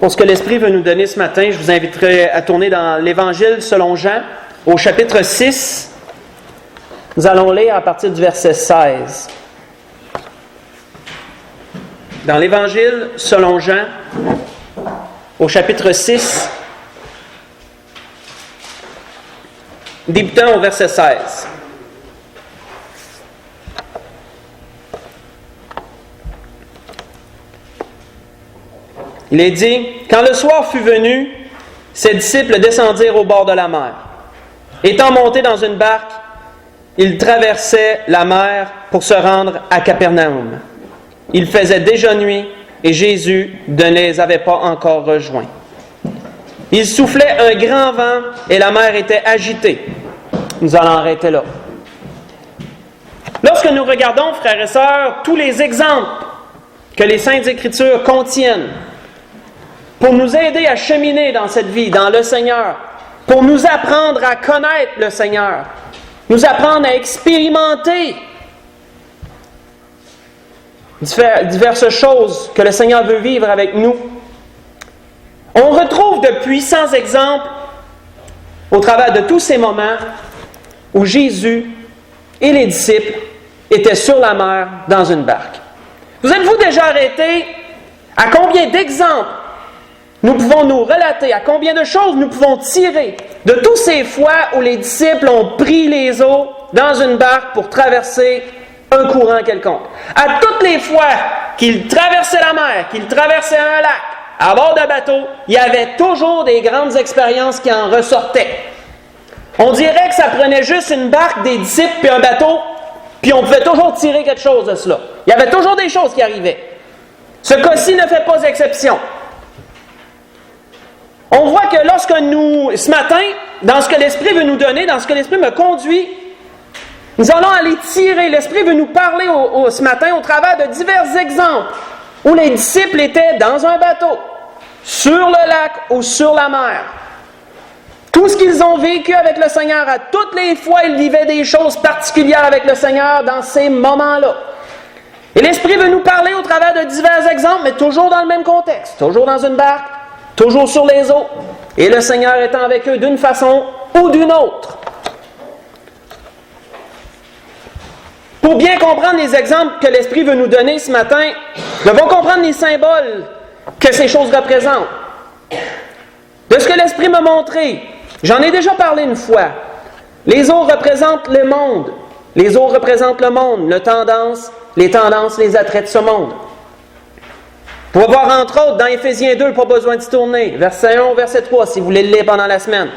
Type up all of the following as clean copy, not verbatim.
Pour ce que l'Esprit veut nous donner ce matin, je vous inviterai à tourner dans l'Évangile selon Jean, au chapitre 6. Nous allons lire à partir du verset 16. Dans l'Évangile selon Jean, au chapitre 6, débutant au verset 16. Il est dit, « Quand le soir fut venu, ses disciples descendirent au bord de la mer. Étant montés dans une barque, ils traversaient la mer pour se rendre à Capernaum. Il faisait déjà nuit et Jésus ne les avait pas encore rejoints. Il soufflait un grand vent et la mer était agitée. » Nous allons arrêter là. Lorsque nous regardons, frères et sœurs, tous les exemples que les Saintes Écritures contiennent pour nous aider à cheminer dans cette vie, dans le Seigneur, pour nous apprendre à connaître le Seigneur, nous apprendre à expérimenter diverses choses que le Seigneur veut vivre avec nous. On retrouve de puissants exemples au travers de tous ces moments où Jésus et les disciples étaient sur la mer dans une barque. Vous êtes-vous déjà arrêté à combien d'exemples nous pouvons nous relater, à combien de choses nous pouvons tirer de tous ces fois où les disciples ont pris les eaux dans une barque pour traverser un courant quelconque. À toutes les fois qu'ils traversaient la mer, qu'ils traversaient un lac, à bord d'un bateau, il y avait toujours des grandes expériences qui en ressortaient. On dirait que ça prenait juste une barque, des disciples puis un bateau, puis on pouvait toujours tirer quelque chose de cela. Il y avait toujours des choses qui arrivaient. Ce cas-ci ne fait pas exception. On voit que lorsque nous, ce matin, dans ce que l'Esprit veut nous donner, dans ce que l'Esprit me conduit, nous allons aller tirer. L'Esprit veut nous parler ce matin au travers de divers exemples où les disciples étaient dans un bateau, sur le lac ou sur la mer. Tout ce qu'ils ont vécu avec le Seigneur, à toutes les fois, ils vivaient des choses particulières avec le Seigneur dans ces moments-là. Et l'Esprit veut nous parler au travers de divers exemples, mais toujours dans le même contexte, toujours dans une barque, toujours sur les eaux, et le Seigneur étant avec eux d'une façon ou d'une autre. Pour bien comprendre les exemples que l'Esprit veut nous donner ce matin, nous devons comprendre les symboles que ces choses représentent. De ce que l'Esprit m'a montré, j'en ai déjà parlé une fois. Les eaux représentent le monde. Les eaux représentent le monde, les tendances, les attraits de ce monde. Vous pouvez voir entre autres dans Éphésiens 2, pas besoin d'y tourner, verset 1 au verset 3, si vous voulez le lire pendant la semaine.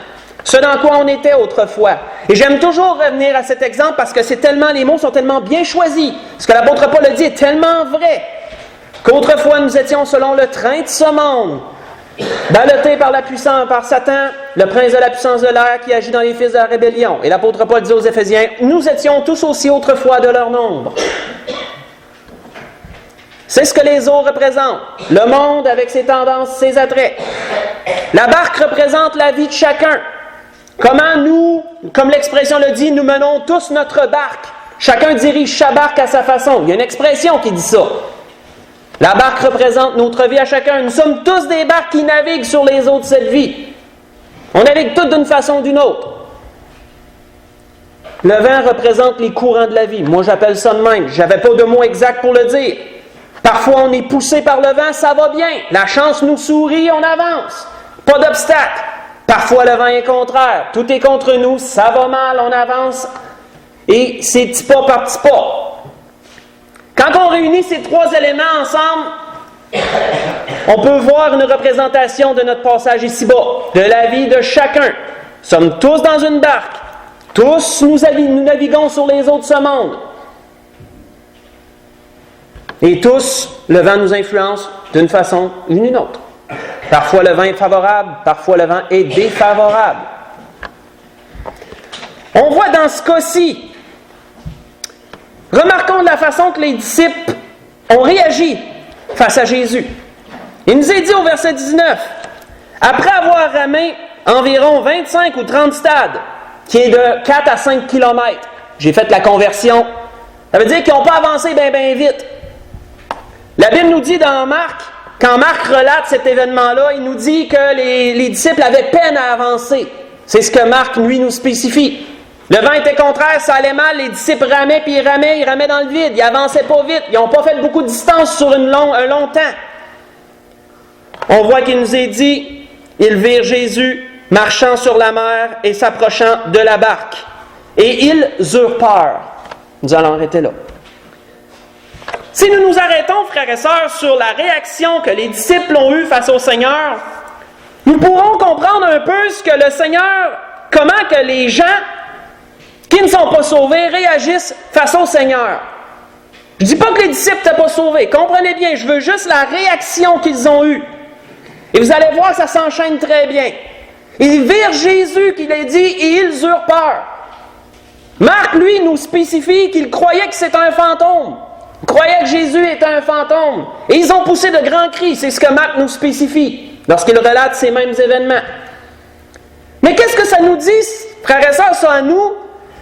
Ce dans quoi on était autrefois. Et j'aime toujours revenir à cet exemple parce que les mots sont tellement bien choisis. Ce que l'apôtre Paul a dit est tellement vrai. Qu'autrefois nous étions selon le train de ce monde, ballottés par Satan, le prince de la puissance de l'air qui agit dans les fils de la rébellion. Et l'apôtre Paul dit aux Éphésiens, nous étions tous aussi autrefois de leur nombre. C'est ce que les eaux représentent. Le monde avec ses tendances, ses attraits. La barque représente la vie de chacun. Comment nous, comme l'expression le dit, nous menons tous notre barque. Chacun dirige sa barque à sa façon. Il y a une expression qui dit ça. La barque représente notre vie à chacun. Nous sommes tous des barques qui naviguent sur les eaux de cette vie. On navigue toutes d'une façon ou d'une autre. Le vent représente les courants de la vie. Moi, j'appelle ça de même. Je n'avais pas de mot exact pour le dire. Parfois, on est poussé par le vent, ça va bien. La chance nous sourit, on avance. Pas d'obstacle. Parfois, le vent est contraire. Tout est contre nous, ça va mal, on avance. Et c'est petit pas par petit pas. Quand on réunit ces trois éléments ensemble, on peut voir une représentation de notre passage ici-bas, de la vie de chacun. Nous sommes tous dans une barque. Tous nous naviguons sur les eaux de ce monde. Et tous, le vent nous influence d'une façon ou d'une autre. Parfois le vent est favorable, parfois le vent est défavorable. On voit dans ce cas-ci, remarquons de la façon que les disciples ont réagi face à Jésus. Il nous est dit au verset 19, après avoir ramé environ 25 ou 30 stades, qui est de 4 à 5 km, j'ai fait la conversion, ça veut dire qu'ils n'ont pas avancé bien vite. La Bible nous dit dans Marc, quand Marc relate cet événement-là, il nous dit que les disciples avaient peine à avancer. C'est ce que Marc, lui, nous spécifie. Le vent était contraire, ça allait mal, les disciples ramaient, puis ils ramaient dans le vide. Ils n'avançaient pas vite, ils n'ont pas fait beaucoup de distance sur un long temps. On voit qu'il nous est dit, ils virent Jésus marchant sur la mer et s'approchant de la barque. Et ils eurent peur. Nous allons arrêter là. Si nous nous arrêtons, frères et sœurs, sur la réaction que les disciples ont eue face au Seigneur, nous pourrons comprendre un peu ce que le Seigneur, comment que les gens qui ne sont pas sauvés réagissent face au Seigneur. Je ne dis pas que les disciples n'étaient pas sauvés. Comprenez bien, je veux juste la réaction qu'ils ont eue. Et vous allez voir, ça s'enchaîne très bien. Ils virent Jésus, qu'il a dit, et ils eurent peur. Marc, lui, nous spécifie qu'il croyait que c'était un fantôme. Il croyait que Jésus était un fantôme. Et ils ont poussé de grands cris. C'est ce que Marc nous spécifie lorsqu'il relate ces mêmes événements. Mais qu'est-ce que ça nous dit, frères et sœurs, ça à nous?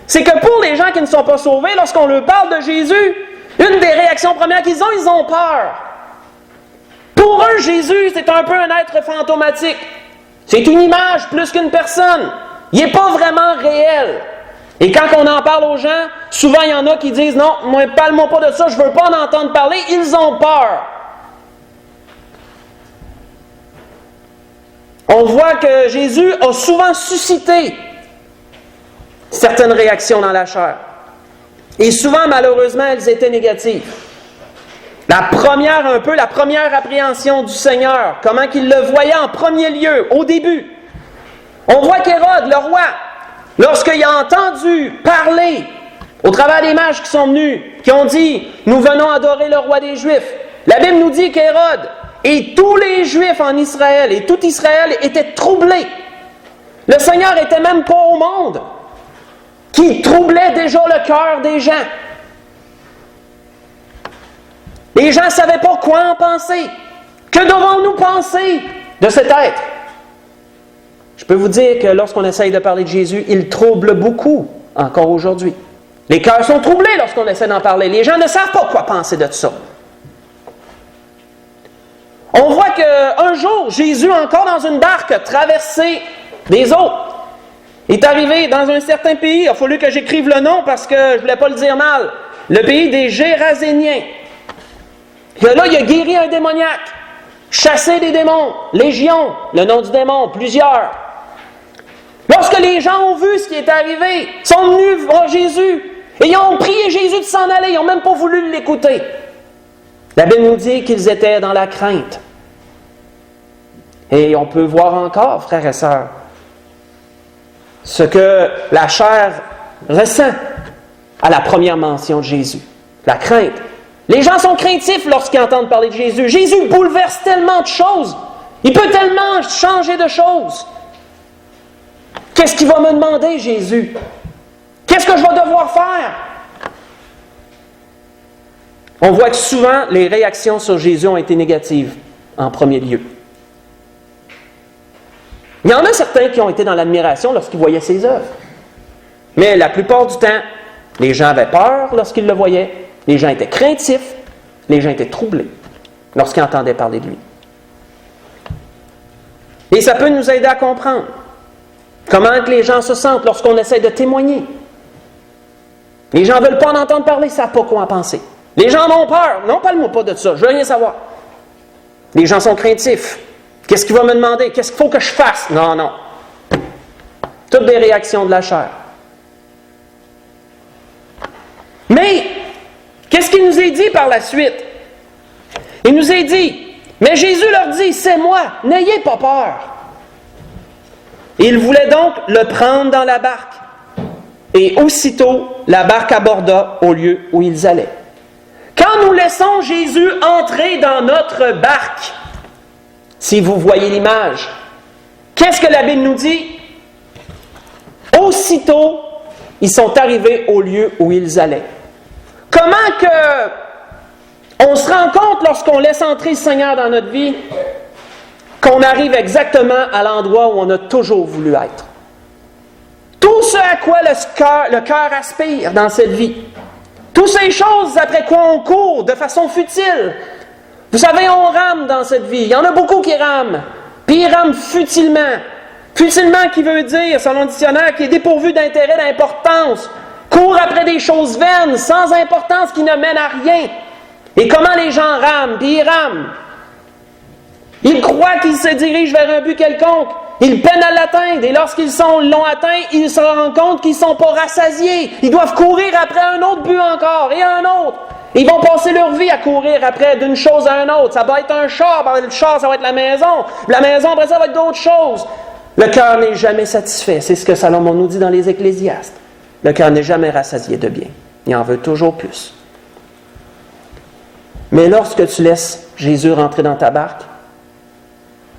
C'est que pour les gens qui ne sont pas sauvés, lorsqu'on leur parle de Jésus, une des réactions premières qu'ils ont, ils ont peur. Pour eux, Jésus, c'est un peu un être fantomatique. C'est une image plus qu'une personne. Il n'est pas vraiment réel. Et quand on en parle aux gens, souvent il y en a qui disent « Non, moi, parle-moi pas de ça, je ne veux pas en entendre parler. » Ils ont peur. On voit que Jésus a souvent suscité certaines réactions dans la chair. Et souvent, malheureusement, elles étaient négatives. La première appréhension du Seigneur, comment qu'il le voyait en premier lieu, au début. On voit qu'Hérode, le roi, lorsqu'il a entendu parler, au travers des mages qui sont venus, qui ont dit « Nous venons adorer le roi des Juifs », la Bible nous dit qu'Hérode et tous les Juifs en Israël, et tout Israël étaient troublés. Le Seigneur n'était même pas au monde, qui troublait déjà le cœur des gens. Les gens ne savaient pas quoi en penser. Que devons-nous penser de cet être? Je peux vous dire que lorsqu'on essaye de parler de Jésus, il trouble beaucoup encore aujourd'hui. Les cœurs sont troublés lorsqu'on essaie d'en parler. Les gens ne savent pas quoi penser de ça. On voit qu'un jour, Jésus, encore dans une barque, a traversé des eaux. Il est arrivé dans un certain pays. Il a fallu que j'écrive le nom parce que je ne voulais pas le dire mal. Le pays des Géraséniens. Et là, il a guéri un démoniaque, chassé des démons, légion, le nom du démon, plusieurs. Lorsque les gens ont vu ce qui est arrivé, ils sont venus voir Jésus et ils ont prié Jésus de s'en aller, ils n'ont même pas voulu l'écouter. La Bible nous dit qu'ils étaient dans la crainte. Et on peut voir encore, frères et sœurs, ce que la chair ressent à la première mention de Jésus, la crainte. Les gens sont craintifs lorsqu'ils entendent parler de Jésus. Jésus bouleverse tellement de choses. Il peut tellement changer de choses. Qu'est-ce qu'il va me demander, Jésus? Qu'est-ce que je vais devoir faire? On voit que souvent, les réactions sur Jésus ont été négatives, en premier lieu. Il y en a certains qui ont été dans l'admiration lorsqu'ils voyaient ses œuvres. Mais la plupart du temps, les gens avaient peur lorsqu'ils le voyaient. Les gens étaient craintifs, les gens étaient troublés lorsqu'ils entendaient parler de lui. Et ça peut nous aider à comprendre comment que les gens se sentent lorsqu'on essaie de témoigner. Les gens ne veulent pas en entendre parler, ils ne savent pas quoi en penser. Les gens ont peur. Non, parle-moi pas de ça, je ne veux rien savoir. Les gens sont craintifs. Qu'est-ce qu'il va me demander? Qu'est-ce qu'il faut que je fasse? Non, non. Toutes des réactions de la chair. Mais, qu'est-ce qu'il nous est dit par la suite? Il nous est dit, mais Jésus leur dit, c'est moi, n'ayez pas peur. Il voulait donc le prendre dans la barque. Et aussitôt, la barque aborda au lieu où ils allaient. Quand nous laissons Jésus entrer dans notre barque, si vous voyez l'image, qu'est-ce que la Bible nous dit? Aussitôt, ils sont arrivés au lieu où ils allaient. Comment que on se rend compte lorsqu'on laisse entrer le Seigneur dans notre vie qu'on arrive exactement à l'endroit où on a toujours voulu être? Tout ce à quoi le cœur aspire dans cette vie, toutes ces choses après quoi on court de façon futile, Vous savez, on rame dans cette vie. Il y en a beaucoup qui rament. Puis ils rament futilement. Futilement qui veut dire, selon le dictionnaire, qui est dépourvu d'intérêt, d'importance. Court après des choses vaines, sans importance, qui ne mènent à rien. Et comment les gens rament? Puis ils rament. Ils croient qu'ils se dirigent vers un but quelconque. Ils peinent à l'atteindre. Et lorsqu'ils l'ont atteint, ils se rendent compte qu'ils ne sont pas rassasiés. Ils doivent courir après un autre but encore et un autre. Ils vont passer leur vie à courir après d'une chose à une autre. Ça va être un char, le char, ça va être la maison. La maison, après ça, va être d'autres choses. Le cœur n'est jamais satisfait. C'est ce que Salomon nous dit dans les Ecclésiastes. Le cœur n'est jamais rassasié de bien. Il en veut toujours plus. Mais lorsque tu laisses Jésus rentrer dans ta barque,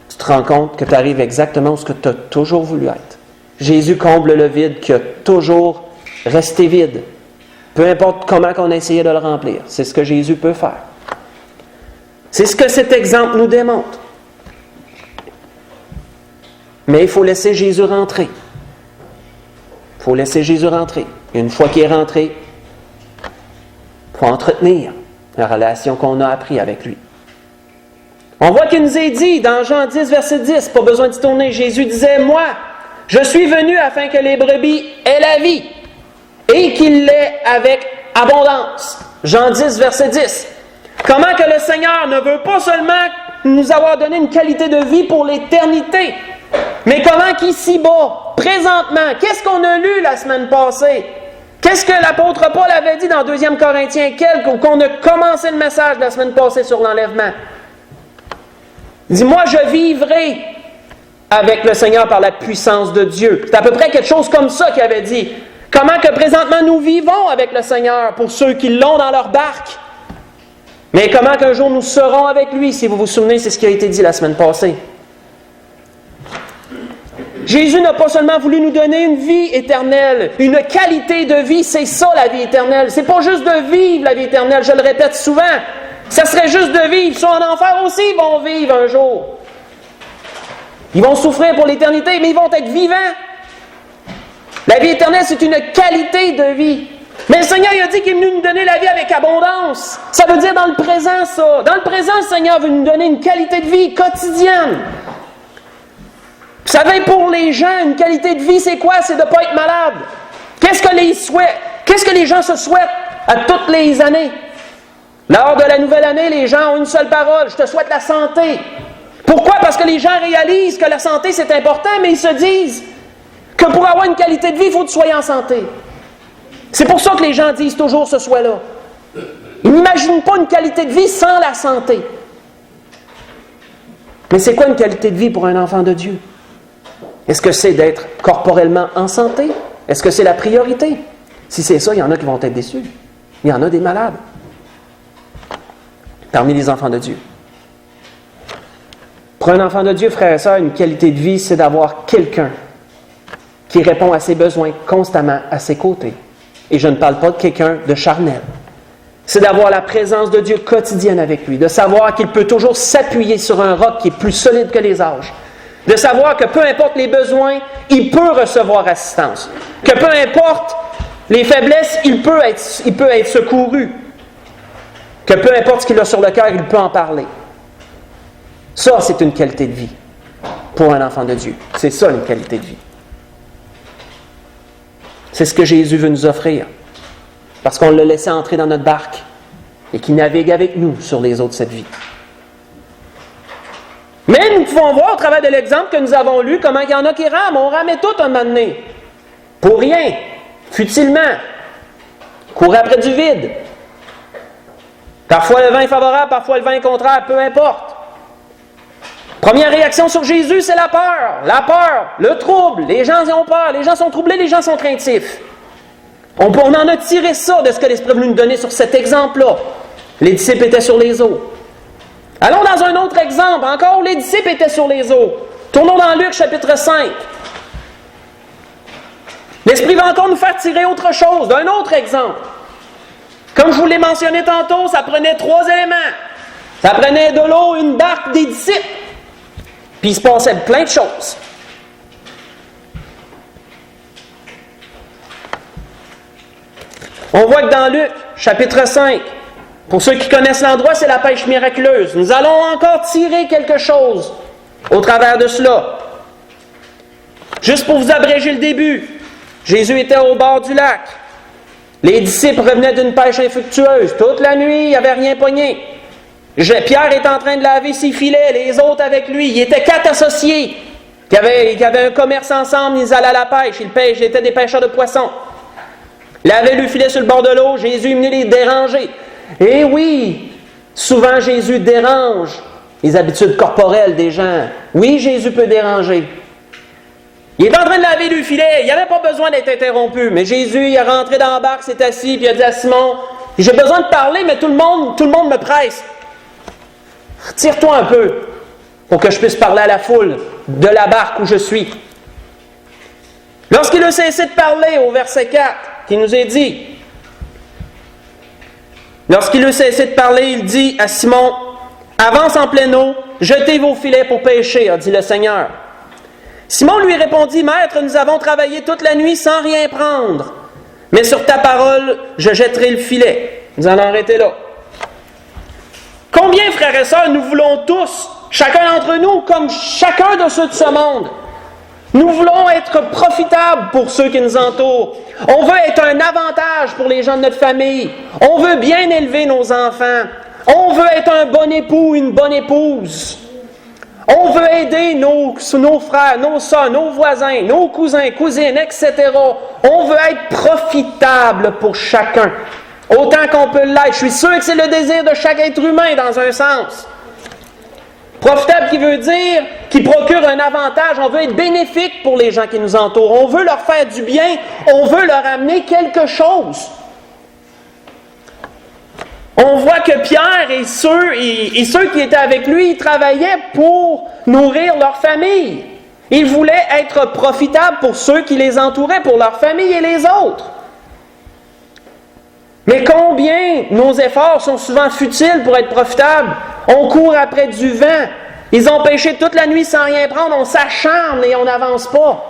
tu te rends compte que tu arrives exactement où tu as toujours voulu être. Jésus comble le vide qui a toujours resté vide. Peu importe comment on a essayé de le remplir. C'est ce que Jésus peut faire. C'est ce que cet exemple nous démontre. Mais il faut laisser Jésus rentrer. Il faut laisser Jésus rentrer. Et une fois qu'il est rentré, il faut entretenir la relation qu'on a appris avec lui. On voit qu'il nous est dit dans Jean 10, verset 10, pas besoin d'y tourner, Jésus disait, « Moi, je suis venu afin que les brebis aient la vie, et qu'il l'ait avec abondance. » Jean 10, verset 10. Comment que le Seigneur ne veut pas seulement nous avoir donné une qualité de vie pour l'éternité, mais comment qu'ici-bas, présentement, qu'est-ce qu'on a lu la semaine passée? Qu'est-ce que l'apôtre Paul avait dit dans 2 Corinthiens, qu'on a commencé le message la semaine passée sur l'enlèvement? Il dit, moi je vivrai avec le Seigneur par la puissance de Dieu. C'est à peu près quelque chose comme ça qu'il avait dit. Comment que présentement nous vivons avec le Seigneur pour ceux qui l'ont dans leur barque. Mais comment qu'un jour nous serons avec lui, si vous vous souvenez, c'est ce qui a été dit la semaine passée. Jésus n'a pas seulement voulu nous donner une vie éternelle, une qualité de vie, c'est ça la vie éternelle. C'est pas juste de vivre la vie éternelle, je le répète souvent. Ça serait juste de vivre. Ceux en enfer aussi vont vivre un jour. Ils vont souffrir pour l'éternité, mais ils vont être vivants. La vie éternelle, c'est une qualité de vie. Mais le Seigneur il a dit qu'il est venu nous donner la vie avec abondance. Ça veut dire dans le présent, ça. Dans le présent, le Seigneur veut nous donner une qualité de vie quotidienne. Vous savez, pour les gens, une qualité de vie, c'est quoi? C'est de ne pas être malade. Qu'est-ce que les gens se souhaitent à toutes les années? Lors de la nouvelle année, les gens ont une seule parole. Je te souhaite la santé. Pourquoi? Parce que les gens réalisent que la santé, c'est important, mais ils se disent que pour avoir une qualité de vie, il faut que tu sois en santé. C'est pour ça que les gens disent toujours ce souhait-là. Ils n'imaginent pas une qualité de vie sans la santé. Mais c'est quoi une qualité de vie pour un enfant de Dieu? Est-ce que c'est d'être corporellement en santé? Est-ce que c'est la priorité? Si c'est ça, il y en a qui vont être déçus. Il y en a des malades parmi les enfants de Dieu. Pour un enfant de Dieu, frères et sœurs, une qualité de vie, c'est d'avoir quelqu'un qui répond à ses besoins constamment à ses côtés. Et je ne parle pas de quelqu'un de charnel. C'est d'avoir la présence de Dieu quotidienne avec lui, de savoir qu'il peut toujours s'appuyer sur un roc qui est plus solide que les âges, de savoir que peu importe les besoins, il peut recevoir assistance, que peu importe les faiblesses, il peut être secouru, que peu importe ce qu'il a sur le cœur, il peut en parler. Ça, c'est une qualité de vie pour un enfant de Dieu. C'est ça, une qualité de vie. C'est ce que Jésus veut nous offrir, parce qu'on l'a laissé entrer dans notre barque et qu'il navigue avec nous sur les eaux de cette vie. Mais nous pouvons voir au travers de l'exemple que nous avons lu comment il y en a qui rament. On ramait tout un moment donné. Pour rien, futilement, courir après du vide. Parfois le vent est favorable, parfois le vent est contraire, peu importe. Première réaction sur Jésus, c'est la peur, le trouble. Les gens y ont peur, les gens sont troublés, les gens sont craintifs. On en a tiré ça de ce que l'Esprit est venu nous donner sur cet exemple-là. Les disciples étaient sur les eaux. Allons dans un autre exemple, encore où les disciples étaient sur les eaux. Tournons dans Luc chapitre 5. L'Esprit va encore nous faire tirer autre chose, d'un autre exemple. Comme je vous l'ai mentionné tantôt, ça prenait 3 éléments. Ça prenait de l'eau, une barque, des disciples. Puis il se passait plein de choses. On voit que dans Luc, chapitre 5, Pour ceux qui connaissent l'endroit, c'est la pêche miraculeuse. Nous allons encore tirer quelque chose au travers de cela. Juste pour vous abréger le début, Jésus était au bord du lac. Les disciples revenaient d'une pêche infructueuse. Toute la nuit, il n'y avait rien pogné. Pierre est en train de laver ses filets, les autres avec lui. Ils étaient 4 associés qui avaient un commerce ensemble, ils allaient à la pêche. Ils étaient des pêcheurs de poissons. Ils avaient le filet sur le bord de l'eau, Jésus est venu les déranger. Et oui, souvent Jésus dérange les habitudes corporelles des gens. Oui, Jésus peut déranger. Il est en train de laver le filet, il n'y avait pas besoin d'être interrompu. Mais Jésus, il est rentré dans la barque, s'est assis, puis il a dit à Simon, j'ai besoin de parler, mais tout le monde me presse. Retire-toi un peu pour que je puisse parler à la foule de la barque où je suis. Lorsqu'il a cessé de parler, au verset 4, qui nous est dit, lorsqu'il a cessé de parler, il dit à Simon, avance en pleine eau, jetez vos filets pour pêcher, a dit le Seigneur. Simon lui répondit, Maître, nous avons travaillé toute la nuit sans rien prendre, mais sur ta parole, je jetterai le filet. Nous allons arrêter là. Combien, frères et sœurs, nous voulons tous, chacun d'entre nous, comme chacun de ceux de ce monde, nous voulons être profitables pour ceux qui nous entourent. On veut être un avantage pour les gens de notre famille. On veut bien élever nos enfants. On veut être un bon époux, une bonne épouse. On veut aider nos frères, nos soeurs, nos voisins, nos cousins, cousines, etc. On veut être profitable pour chacun. Autant qu'on peut l'être. Je suis sûr que c'est le désir de chaque être humain dans un sens. Profitable qui veut dire qui procure un avantage. On veut être bénéfique pour les gens qui nous entourent. On veut leur faire du bien. On veut leur amener quelque chose. On voit que Pierre et ceux qui étaient avec lui, ils travaillaient pour nourrir leur famille. Ils voulaient être profitables pour ceux qui les entouraient, pour leur famille et les autres. Mais combien nos efforts sont souvent futiles pour être profitables? On court après du vent. Ils ont pêché toute la nuit sans rien prendre. On s'acharne et on n'avance pas.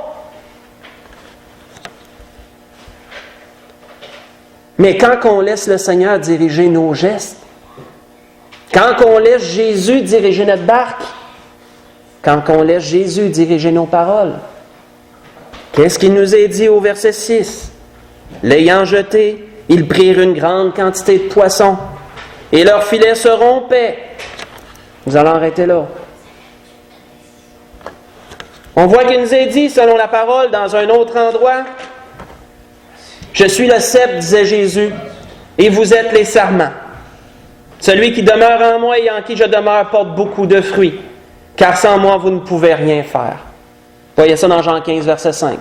Mais quand on laisse le Seigneur diriger nos gestes, quand on laisse Jésus diriger notre barque, quand on laisse Jésus diriger nos paroles, qu'est-ce qu'il nous est dit au verset 6? L'ayant jeté, ils prirent une grande quantité de poissons, et leurs filets se rompaient. Nous allons arrêter là. On voit qu'il nous est dit, selon la parole, dans un autre endroit, « Je suis le cep, disait Jésus, et vous êtes les sarments. Celui qui demeure en moi et en qui je demeure porte beaucoup de fruits, car sans moi vous ne pouvez rien faire. » Voyez ça dans Jean 15, verset 5.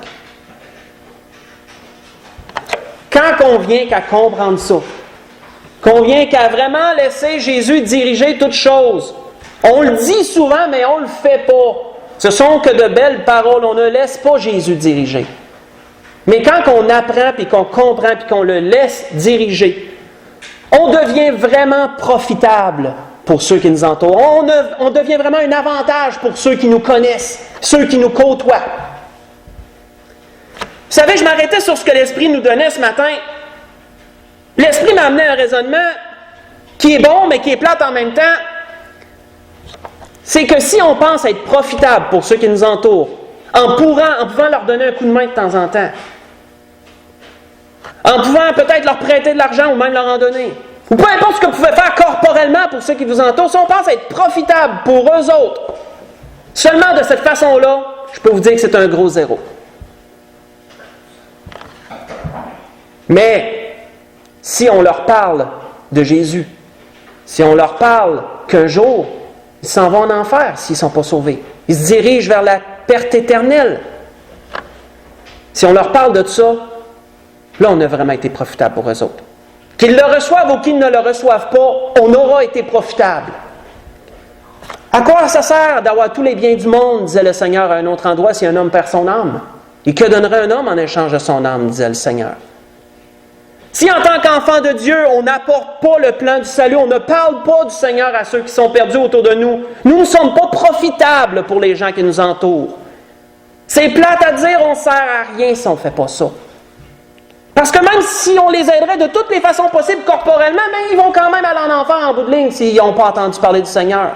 Quand on vient qu'à comprendre ça, qu'on vient qu'à vraiment laisser Jésus diriger toutes choses, on le dit souvent, mais on ne le fait pas. Ce sont que de belles paroles, on ne laisse pas Jésus diriger. Mais quand on apprend, puis qu'on comprend, puis qu'on le laisse diriger, on devient vraiment profitable pour ceux qui nous entourent. On devient vraiment un avantage pour ceux qui nous connaissent, ceux qui nous côtoient. Vous savez, je m'arrêtais sur ce que l'Esprit nous donnait ce matin. L'Esprit m'a amené un raisonnement qui est bon, mais qui est plate en même temps. C'est que si on pense être profitable pour ceux qui nous entourent, en pouvant leur donner un coup de main de temps en temps, en pouvant peut-être leur prêter de l'argent ou même leur en donner, ou peu importe ce que vous pouvez faire corporellement pour ceux qui vous entourent, si on pense être profitable pour eux autres, seulement de cette façon-là, je peux vous dire que c'est un gros zéro. Mais si on leur parle de Jésus, si on leur parle qu'un jour, ils s'en vont en enfer s'ils ne sont pas sauvés, ils se dirigent vers la perte éternelle. Si on leur parle de ça, là, on a vraiment été profitable pour eux autres. Qu'ils le reçoivent ou qu'ils ne le reçoivent pas, on aura été profitable. À quoi ça sert d'avoir tous les biens du monde, disait le Seigneur à un autre endroit, si un homme perd son âme? Et que donnerait un homme en échange de son âme, disait le Seigneur. Si en tant qu'enfant de Dieu, on n'apporte pas le plan du salut, on ne parle pas du Seigneur à ceux qui sont perdus autour de nous, nous ne sommes pas profitables pour les gens qui nous entourent. C'est plate à dire, on ne sert à rien si on ne fait pas ça. Parce que même si on les aiderait de toutes les façons possibles corporellement, mais ils vont quand même aller en enfer en bout de ligne s'ils n'ont pas entendu parler du Seigneur.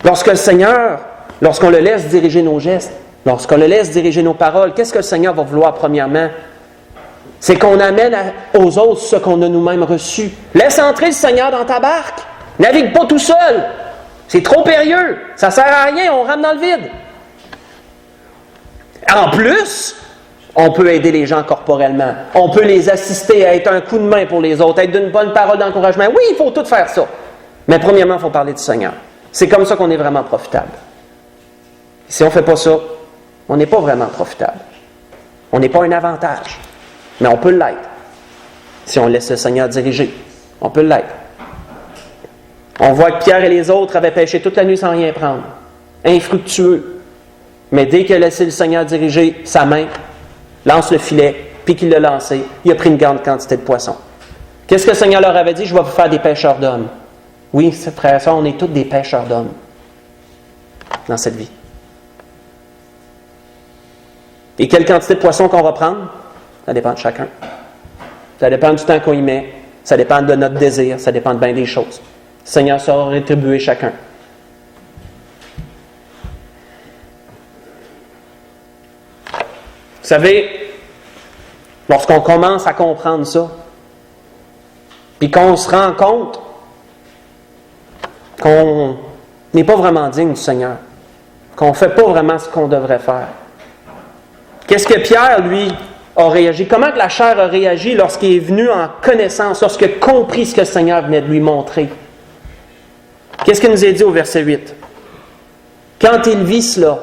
Lorsque le Seigneur, lorsqu'on le laisse diriger nos gestes, lorsqu'on le laisse diriger nos paroles, qu'est-ce que le Seigneur va vouloir premièrement? C'est qu'on amène aux autres ce qu'on a nous-mêmes reçu. Laisse entrer le Seigneur dans ta barque. Navigue pas tout seul. C'est trop périlleux. Ça ne sert à rien, on rentre dans le vide. En plus, on peut aider les gens corporellement. On peut les assister à être un coup de main pour les autres, être d'une bonne parole d'encouragement. Oui, il faut tout faire ça. Mais premièrement, il faut parler du Seigneur. C'est comme ça qu'on est vraiment profitable. Si on ne fait pas ça, on n'est pas vraiment profitable. On n'est pas un avantage. Mais on peut l'être. Si on laisse le Seigneur diriger, on peut l'être. On voit que Pierre et les autres avaient pêché toute la nuit sans rien prendre. Infructueux. Mais dès qu'il a laissé le Seigneur diriger sa main, lance le filet, puis qu'il l'a lancé, il a pris une grande quantité de poissons. Qu'est-ce que le Seigneur leur avait dit? Je vais vous faire des pêcheurs d'hommes. Oui, frères et sœurs, on est tous des pêcheurs d'hommes dans cette vie. Et quelle quantité de poissons qu'on va prendre? Ça dépend de chacun. Ça dépend du temps qu'on y met. Ça dépend de notre désir. Ça dépend de bien des choses. Le Seigneur saura rétribuer chacun. Vous savez, lorsqu'on commence à comprendre ça, puis qu'on se rend compte qu'on n'est pas vraiment digne du Seigneur, qu'on ne fait pas vraiment ce qu'on devrait faire. Qu'est-ce que Pierre, lui, a réagi? Comment que la chair a réagi lorsqu'il est venu en connaissance, lorsqu'il a compris ce que le Seigneur venait de lui montrer? Qu'est-ce qu'il nous a dit au verset 8? Quand il vit cela,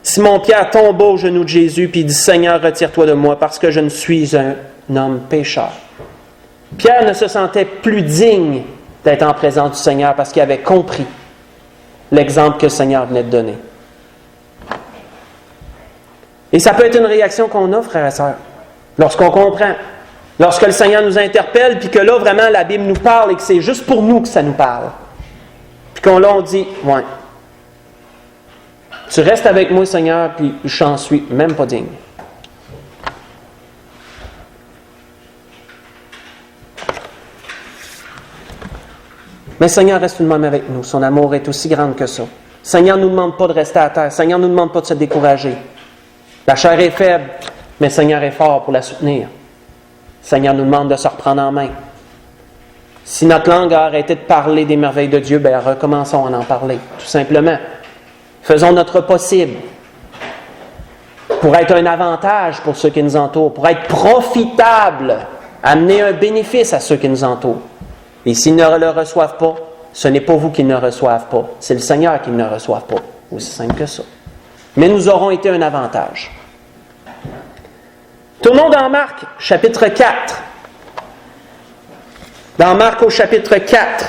Simon-Pierre tomba aux genoux de Jésus puis il dit « Seigneur, retire-toi de moi parce que je ne suis un homme pécheur. » Pierre ne se sentait plus digne d'être en présence du Seigneur parce qu'il avait compris l'exemple que le Seigneur venait de donner. Et ça peut être une réaction qu'on a, frères et sœurs, lorsqu'on comprend, lorsque le Seigneur nous interpelle, puis que là, vraiment, la Bible nous parle et que c'est juste pour nous que ça nous parle. Puis qu'on là, on dit, ouais, tu restes avec moi, Seigneur, puis j'en suis même pas digne. Mais le Seigneur reste tout de même avec nous. Son amour est aussi grand que ça. Le Seigneur ne nous demande pas de rester à terre. Le Seigneur ne nous demande pas de se décourager. La chair est faible, mais le Seigneur est fort pour la soutenir. Le Seigneur nous demande de se reprendre en main. Si notre langue a arrêté de parler des merveilles de Dieu, bien, recommençons à en parler, tout simplement. Faisons notre possible pour être un avantage pour ceux qui nous entourent, pour être profitable, amener un bénéfice à ceux qui nous entourent. Et s'ils ne le reçoivent pas, ce n'est pas vous qui ne le reçoivent pas, c'est le Seigneur qui ne le reçoive pas. Aussi simple que ça. Mais nous aurons été un avantage. Tournons dans Marc, chapitre 4. Dans Marc au chapitre 4.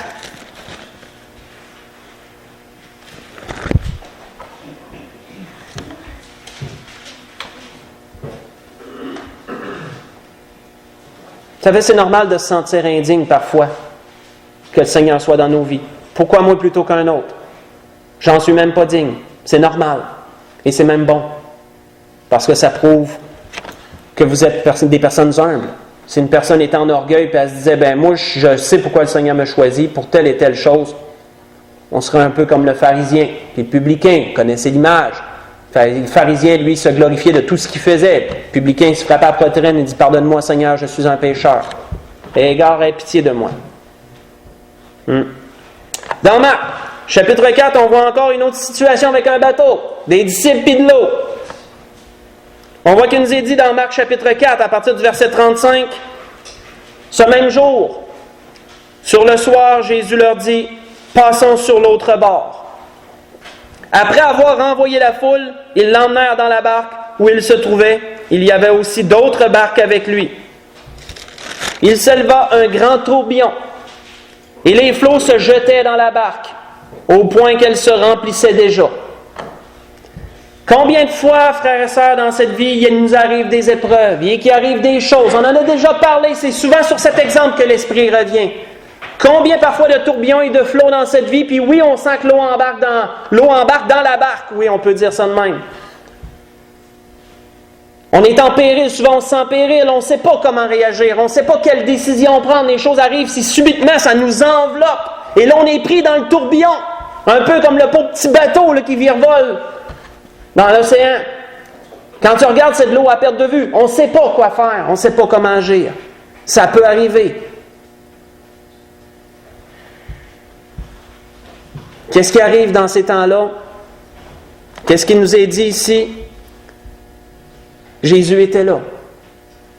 Vous savez, c'est normal de se sentir indigne parfois que le Seigneur soit dans nos vies. Pourquoi moi plutôt qu'un autre? J'en suis même pas digne. C'est normal. Et c'est même bon. Parce que ça prouve que vous êtes des personnes humbles. Si une personne était en orgueil et elle se disait, ben moi, je sais pourquoi le Seigneur me choisit pour telle et telle chose, on serait un peu comme le pharisien. Puis le publicain, vous connaissez l'image. Le pharisien, lui, se glorifiait de tout ce qu'il faisait. Le publicain, il se frappait à la poitrine et dit, pardonne-moi, Seigneur, je suis un pécheur. Aie égard, aie pitié de moi. Dans Marc, chapitre 4, on voit encore une autre situation avec un bateau, des disciples et de l'eau. On voit qu'il nous est dit dans Marc chapitre 4, à partir du verset 35, ce même jour, sur le soir, Jésus leur dit, passons sur l'autre bord. Après avoir renvoyé la foule, ils l'emmenèrent dans la barque où il se trouvait. Il y avait aussi d'autres barques avec lui. Il s'éleva un grand tourbillon, et les flots se jetaient dans la barque, au point qu'elle se remplissait déjà. Combien de fois, frères et sœurs, dans cette vie, il nous arrive des épreuves, il qu'il arrive des choses. On en a déjà parlé, c'est souvent sur cet exemple que l'Esprit revient. Combien parfois de tourbillons et de flots dans cette vie, puis oui, on sent que l'eau embarque dans la barque, oui, on peut dire ça de même. On est en péril, souvent on se sent en péril, on ne sait pas comment réagir, on ne sait pas quelle décision prendre, les choses arrivent, si subitement ça nous enveloppe, et là on est pris dans le tourbillon, un peu comme le pauvre petit bateau là, qui virevole dans l'océan. Quand tu regardes, c'est de l'eau à perte de vue, on ne sait pas quoi faire, on ne sait pas comment agir. Ça peut arriver. Qu'est-ce qui arrive dans ces temps-là? Qu'est-ce qui nous est dit ici? Jésus était là.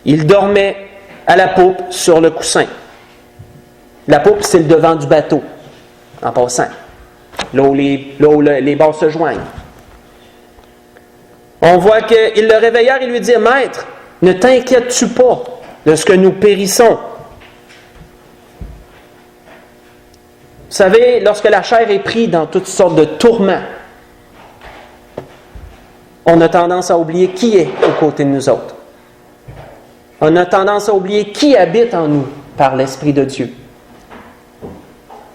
Il dormait à la poupe sur le coussin. La poupe, c'est le devant du bateau, en passant. Là où les bords se joignent. On voit qu'ils le réveillèrent et lui dirent, « Maître, ne t'inquiètes-tu pas de ce que nous périssons? » Vous savez, lorsque la chair est prise dans toutes sortes de tourments, on a tendance à oublier qui est aux côtés de nous autres. On a tendance à oublier qui habite en nous par l'Esprit de Dieu.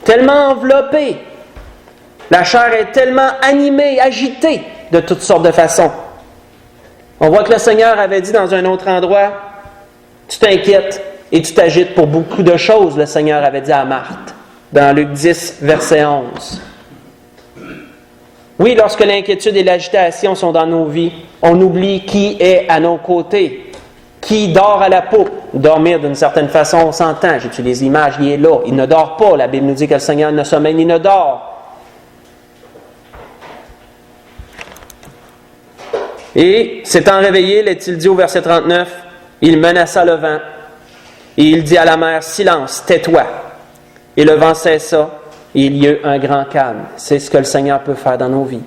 Tellement enveloppé, la chair est tellement animée, agitée de toutes sortes de façons. On voit que le Seigneur avait dit dans un autre endroit, « Tu t'inquiètes et tu t'agites pour beaucoup de choses », le Seigneur avait dit à Marthe, dans Luc 10, verset 11. Oui, lorsque l'inquiétude et l'agitation sont dans nos vies, on oublie qui est à nos côtés, qui dort à la poupe. Dormir d'une certaine façon, on s'entend, j'utilise l'image, il est là, il ne dort pas. La Bible nous dit que le Seigneur ne sommeille ni ne dort. Et s'étant réveillé, l'est-il dit au verset 39, il menaça le vent, et il dit à la mer, silence, tais-toi. Et le vent cessa, et il y eut un grand calme. C'est ce que le Seigneur peut faire dans nos vies.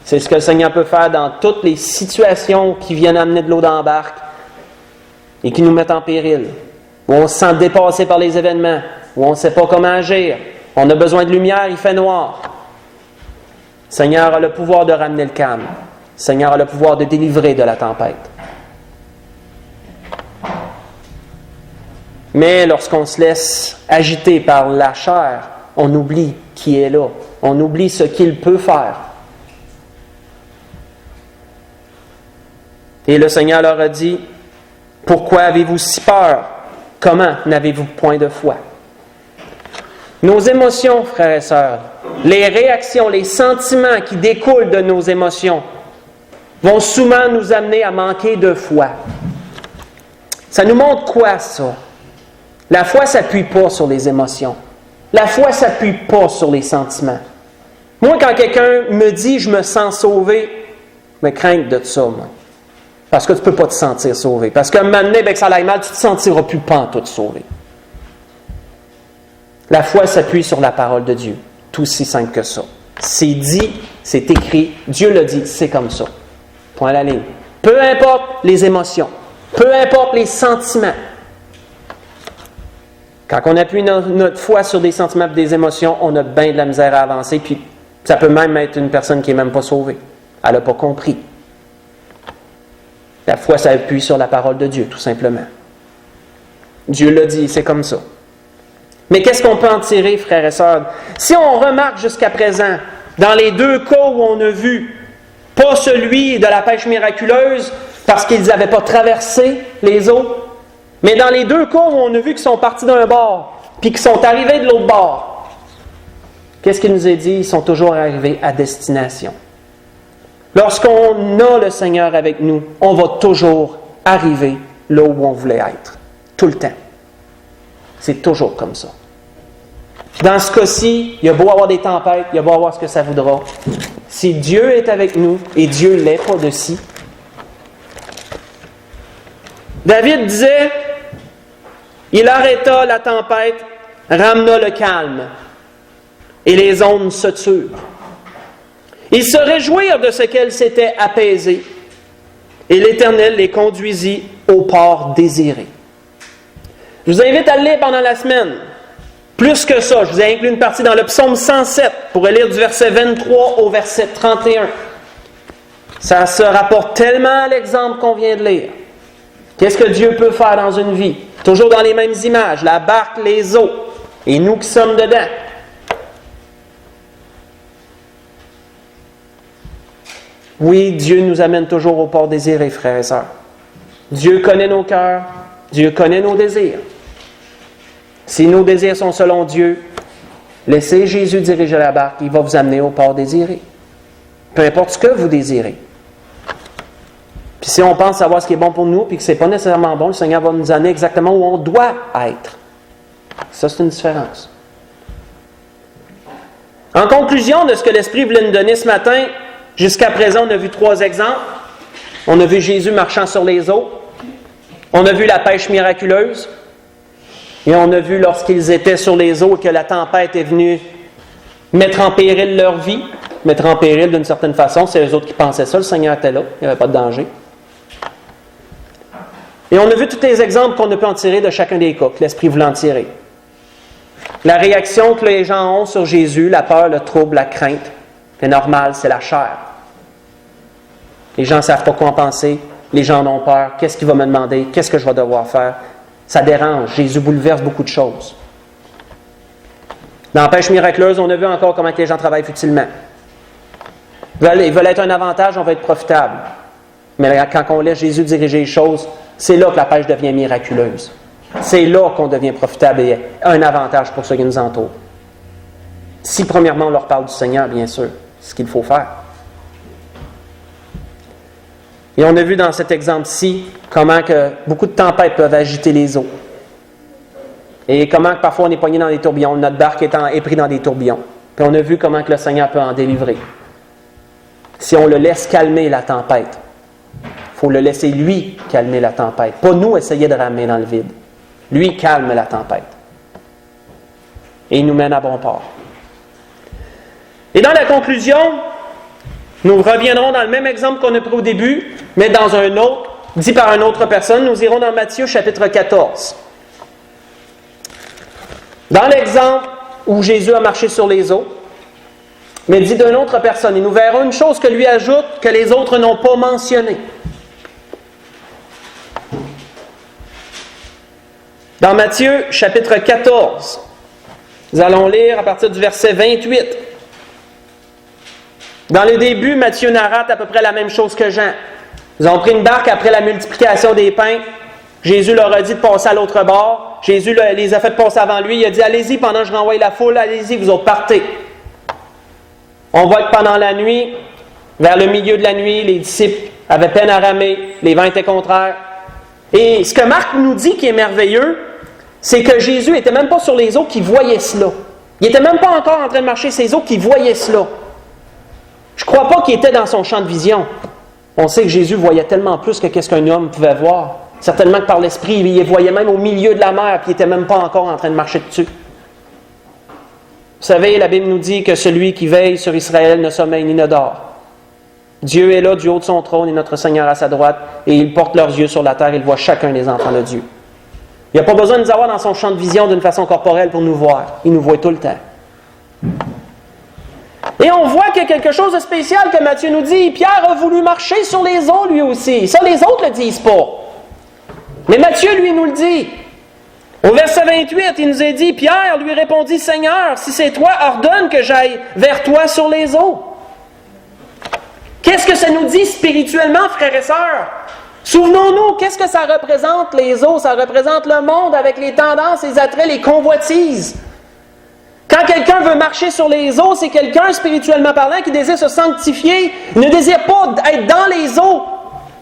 C'est ce que le Seigneur peut faire dans toutes les situations qui viennent amener de l'eau dans la barque et qui nous mettent en péril, où on se sent dépassé par les événements, où on ne sait pas comment agir, on a besoin de lumière, il fait noir. Le Seigneur a le pouvoir de ramener le calme. Le Seigneur a le pouvoir de délivrer de la tempête. Mais lorsqu'on se laisse agiter par la chair, on oublie qui est là. On oublie ce qu'il peut faire. Et le Seigneur leur a dit, « Pourquoi avez-vous si peur? Comment n'avez-vous point de foi? » Nos émotions, frères et sœurs, les réactions, les sentiments qui découlent de nos émotions vont souvent nous amener à manquer de foi. Ça nous montre quoi, ça? La foi ne s'appuie pas sur les émotions. La foi ne s'appuie pas sur les sentiments. Moi, quand quelqu'un me dit « je me sens sauvé », je me crains de ça, moi. Parce que tu ne peux pas te sentir sauvé. Parce qu'à un moment donné, que ça aille mal, tu ne te sentiras plus pantoute sauvé. La foi s'appuie sur la parole de Dieu. Tout aussi simple que ça. C'est dit, c'est écrit, Dieu l'a dit, c'est comme ça. Point à la ligne. Peu importe les émotions, peu importe les sentiments. Quand on appuie notre foi sur des sentiments et des émotions, on a bien de la misère à avancer, puis ça peut même être une personne qui n'est même pas sauvée. Elle n'a pas compris. La foi s'appuie sur la parole de Dieu, tout simplement. Dieu l'a dit, c'est comme ça. Mais qu'est-ce qu'on peut en tirer, frères et sœurs? Si on remarque jusqu'à présent, dans les deux cas où on a vu, pas celui de la pêche miraculeuse, parce qu'ils n'avaient pas traversé les eaux, mais dans les deux cas où on a vu qu'ils sont partis d'un bord, puis qu'ils sont arrivés de l'autre bord, qu'est-ce qu'il nous est dit? Ils sont toujours arrivés à destination. Lorsqu'on a le Seigneur avec nous, on va toujours arriver là où on voulait être. Tout le temps. C'est toujours comme ça. Dans ce cas-ci, il y a beau avoir des tempêtes, il y a beau avoir ce que ça voudra. Si Dieu est avec nous, et Dieu l'est pas de si. David disait, il arrêta la tempête, ramena le calme, et les ondes se turent. Ils se réjouirent de ce qu'elles s'étaient apaisées, et l'Éternel les conduisit au port désiré. Je vous invite à le lire pendant la semaine. Plus que ça, je vous ai inclus une partie dans le psaume 107 pour lire du verset 23 au verset 31. Ça se rapporte tellement à l'exemple qu'on vient de lire. Qu'est-ce que Dieu peut faire dans une vie? Toujours dans les mêmes images, la barque, les eaux, et nous qui sommes dedans. Oui, Dieu nous amène toujours au port désiré, frères et sœurs. Dieu connaît nos cœurs, Dieu connaît nos désirs. Si nos désirs sont selon Dieu, laissez Jésus diriger la barque, il va vous amener au port désiré. Peu importe ce que vous désirez. Puis si on pense savoir ce qui est bon pour nous, puis que ce n'est pas nécessairement bon, le Seigneur va nous amener exactement où on doit être. Ça, c'est une différence. En conclusion de ce que l'Esprit voulait nous donner ce matin, jusqu'à présent, on a vu 3 exemples. On a vu Jésus marchant sur les eaux. On a vu la pêche miraculeuse. Et on a vu lorsqu'ils étaient sur les eaux que la tempête est venue mettre en péril leur vie. Mettre en péril d'une certaine façon. C'est eux autres qui pensaient ça. Le Seigneur était là. Il n'y avait pas de danger. Et on a vu tous les exemples qu'on a pu en tirer de chacun des cas, que l'Esprit voulait en tirer. La réaction que les gens ont sur Jésus, la peur, le trouble, la crainte, c'est normal, c'est la chair. Les gens ne savent pas quoi en penser. Les gens ont peur. Qu'est-ce qu'il va me demander? Qu'est-ce que je vais devoir faire? Ça dérange. Jésus bouleverse beaucoup de choses. Dans la pêche miraculeuse, on a vu encore comment les gens travaillent futilement. Ils veulent être un avantage, on va être profitable. Mais quand on laisse Jésus diriger les choses, c'est là que la pêche devient miraculeuse. C'est là qu'on devient profitable et un avantage pour ceux qui nous entourent. Si premièrement on leur parle du Seigneur, bien sûr, c'est ce qu'il faut faire. Et on a vu dans cet exemple-ci comment que beaucoup de tempêtes peuvent agiter les eaux. Et comment que parfois on est pogné dans des tourbillons, notre barque est prise dans des tourbillons. Puis on a vu comment que le Seigneur peut en délivrer. Si on le laisse calmer la tempête, il faut le laisser lui calmer la tempête. Pas nous essayer de ramener dans le vide. Lui calme la tempête. Et il nous mène à bon port. Et dans la conclusion, nous reviendrons dans le même exemple qu'on a pris au début, mais dans un autre, dit par une autre personne. Nous irons dans Matthieu chapitre 14. Dans l'exemple où Jésus a marché sur les eaux, mais dit d'une autre personne. Et nous verrons une chose que lui ajoute que les autres n'ont pas mentionnée. Dans Matthieu, chapitre 14, nous allons lire à partir du verset 28. Dans le début, Matthieu narrate à peu près la même chose que Jean. Ils ont pris une barque après la multiplication des pains. Jésus leur a dit de passer à l'autre bord. Jésus les a fait passer avant lui. Il a dit, allez-y pendant que je renvoie la foule, allez-y, vous autres partez. On voit que pendant la nuit, vers le milieu de la nuit, les disciples avaient peine à ramer, les vents étaient contraires. Et ce que Marc nous dit qui est merveilleux, c'est que Jésus n'était même pas sur les eaux qui voyait cela. Il n'était même pas encore en train de marcher sur les eaux qui voyait cela. Je ne crois pas qu'il était dans son champ de vision. On sait que Jésus voyait tellement plus que qu'est-ce qu'un homme pouvait voir. Certainement que par l'Esprit, il les voyait même au milieu de la mer, puis il n'était même pas encore en train de marcher dessus. Vous savez, la Bible nous dit que celui qui veille sur Israël ne sommeille ni ne dort. Dieu est là du haut de son trône et notre Seigneur à sa droite, et il porte leurs yeux sur la terre, il voit chacun des enfants de Dieu. Il n'y a pas besoin de nous avoir dans son champ de vision d'une façon corporelle pour nous voir. Il nous voit tout le temps. Et on voit qu'il y a quelque chose de spécial que Matthieu nous dit. Pierre a voulu marcher sur les eaux lui aussi. Ça, les autres ne le disent pas. Mais Matthieu, lui, nous le dit. Au verset 28, il nous est dit, Pierre lui répondit, Seigneur, si c'est toi, ordonne que j'aille vers toi sur les eaux. Qu'est-ce que ça nous dit spirituellement, frères et sœurs? Souvenons-nous, qu'est-ce que ça représente les eaux? Ça représente le monde avec les tendances, les attraits, les convoitises. Quand quelqu'un veut marcher sur les eaux, c'est quelqu'un, spirituellement parlant, qui désire se sanctifier. Il ne désire pas être dans les eaux.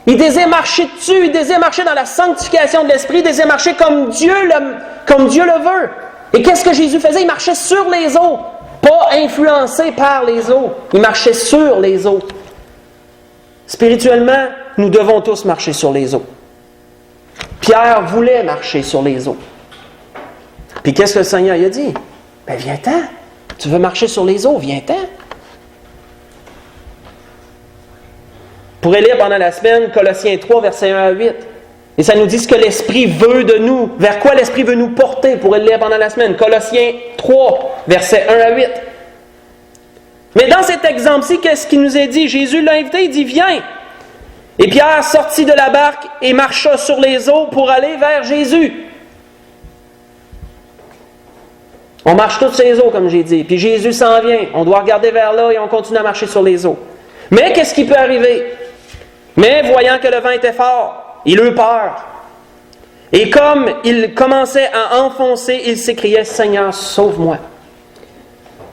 Il désire marcher dessus, il désire marcher dans la sanctification de l'Esprit, il désire marcher comme Dieu le veut. Et qu'est-ce que Jésus faisait? Il marchait sur les eaux, pas influencé par les eaux. Il marchait sur les eaux. Spirituellement, nous devons tous marcher sur les eaux. Pierre voulait marcher sur les eaux. Puis qu'est-ce que le Seigneur lui a dit? Ben viens-t'en. Tu veux marcher sur les eaux? Viens-t'en. Vous pourrez lire pendant la semaine Colossiens 3, versets 1 à 8. Et ça nous dit ce que l'Esprit veut de nous. Vers quoi l'Esprit veut nous porter. Vous pourrez le lire pendant la semaine. Colossiens 3, versets 1 à 8. Mais dans cet exemple-ci, qu'est-ce qu'il nous est dit? Jésus l'a invité, il dit « Viens ». Et Pierre sortit de la barque et marcha sur les eaux pour aller vers Jésus. On marche toutes sur les eaux, comme j'ai dit. Puis Jésus s'en vient. On doit regarder vers là et on continue à marcher sur les eaux. Mais qu'est-ce qui peut arriver? Mais voyant que le vent était fort, il eut peur. Et comme il commençait à enfoncer, il s'écriait, « Seigneur, sauve-moi. »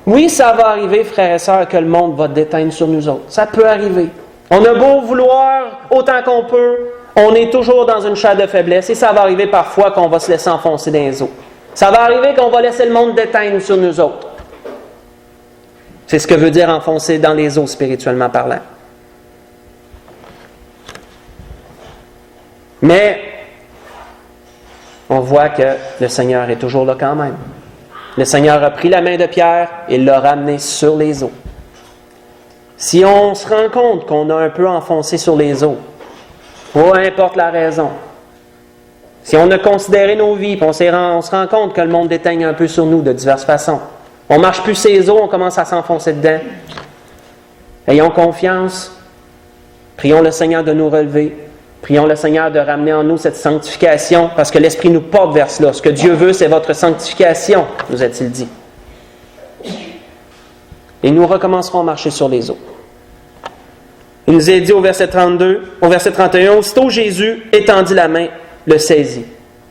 Oui, ça va arriver, frères et sœurs, que le monde va déteindre sur nous autres. Ça peut arriver. On a beau vouloir autant qu'on peut, on est toujours dans une chair de faiblesse et ça va arriver parfois qu'on va se laisser enfoncer dans les eaux. Ça va arriver qu'on va laisser le monde déteindre sur nous autres. C'est ce que veut dire enfoncer dans les eaux, spirituellement parlant. Mais on voit que le Seigneur est toujours là quand même. Le Seigneur a pris la main de Pierre et l'a ramené sur les eaux. Si on se rend compte qu'on a un peu enfoncé sur les eaux, peu importe la raison, si on a considéré nos vies, puis on se rend compte que le monde déteigne un peu sur nous de diverses façons, on ne marche plus ces eaux, on commence à s'enfoncer dedans. Ayons confiance, prions le Seigneur de nous relever, prions le Seigneur de ramener en nous cette sanctification, parce que l'Esprit nous porte vers cela. Ce que Dieu veut, c'est votre sanctification, nous a-t-il dit. Et nous recommencerons à marcher sur les eaux. Il nous est dit au verset 32, au verset 31, « Aussitôt Jésus étendit la main, le saisit. »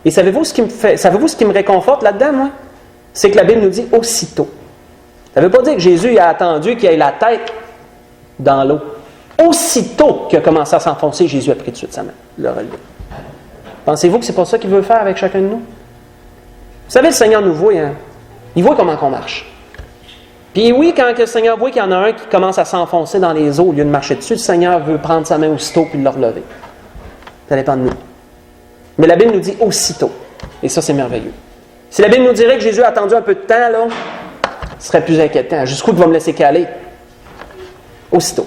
Et savez-vous ce qui me réconforte là-dedans, moi? C'est que la Bible nous dit « aussitôt ». Ça ne veut pas dire que Jésus a attendu qu'il ait la tête dans l'eau. Aussitôt qu'il a commencé à s'enfoncer, Jésus a pris tout de suite sa main, le relevé. Pensez-vous que c'est pas ça qu'il veut faire avec chacun de nous? Vous savez, le Seigneur nous voit, hein? Il voit comment on marche. Puis oui, quand le Seigneur voit qu'il y en a un qui commence à s'enfoncer dans les eaux au lieu de marcher dessus, le Seigneur veut prendre sa main aussitôt puis le relever. Ça dépend de nous. Mais la Bible nous dit aussitôt. Et ça, c'est merveilleux. Si la Bible nous dirait que Jésus a attendu un peu de temps, là, ce serait plus inquiétant. Jusqu'où il va me laisser caler? Aussitôt.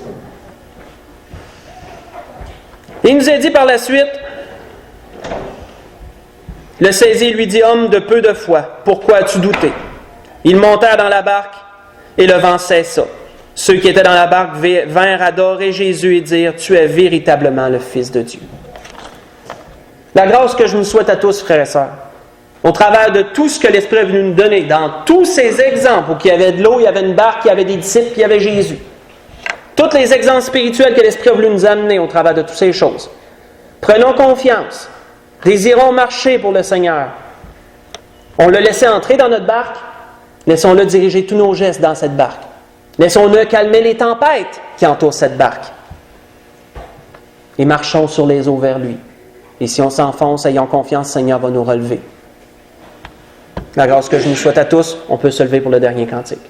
Et il nous a dit par la suite, le saisit et lui dit, « Homme de peu de foi, pourquoi as-tu douté? » Ils montèrent dans la barque et le vent cessa. Ceux qui étaient dans la barque vinrent adorer Jésus et dire, « Tu es véritablement le Fils de Dieu. » La grâce que je nous souhaite à tous, frères et sœurs, au travers de tout ce que l'Esprit est venu nous donner, dans tous ces exemples où il y avait de l'eau, il y avait une barque, il y avait des disciples, puis il y avait Jésus. Tous les exemples spirituels que l'Esprit a voulu nous amener au travers de toutes ces choses. Prenons confiance. Désirons marcher pour le Seigneur. On l'a laissé entrer dans notre barque. Laissons-le diriger tous nos gestes dans cette barque. Laissons-le calmer les tempêtes qui entourent cette barque. Et marchons sur les eaux vers lui. Et si on s'enfonce, ayons confiance, le Seigneur va nous relever. La grâce que je nous souhaite à tous, on peut se lever pour le dernier cantique.